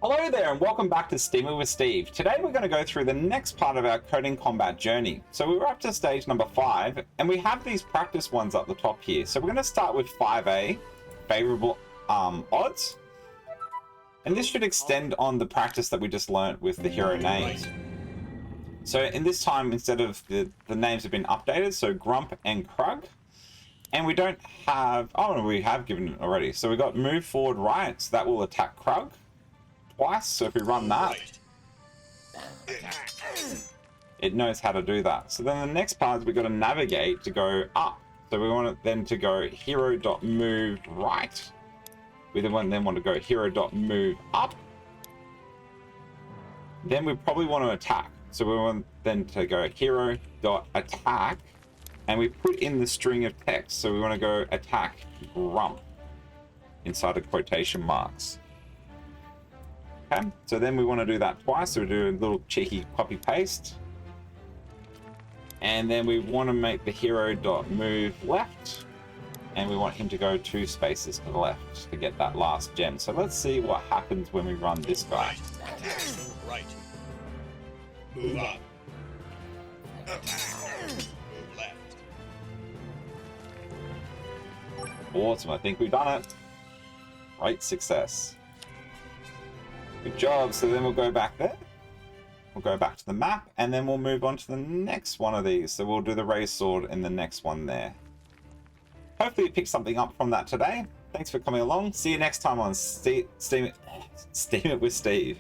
Hello there and welcome back to Steam It with Steve. Today we're going to go through the next part of our coding combat journey. So we were up to stage number 5 and we have these practice ones up the top here. So we're going to start with 5A, favorable odds. And this should extend on the practice that we just learnt with the hero names. So in this time, instead of the names have been updated, so Grump and Krug. And we don't have, oh no, we have given it already. So we got move forward right, so that will attack Krug twice. So if we run that, it knows how to do that. So then the next part is we've got to navigate to go up. So we want it then to go hero.move right. We then want to go hero.move up. Then we probably want to attack. So we want then to go hero.attack. And we put in the string of text. So we want to go attack Grump inside of quotation marks. Okay, so then we want to do that twice. So we do a little cheeky copy paste. And then we want to make the hero.move left. And we want him to go 2 spaces to the left to get that last gem. So let's see what happens when we run this guy. Right. Move up. Move left. Awesome, I think we've done it. Great success. Good job. So then we'll go back there. We'll go back to the map and then we'll move on to the next one of these. So we'll do the raised sword in the next one there. Hopefully you picked something up from that today. Thanks for coming along. See you next time on Steam It with Steve.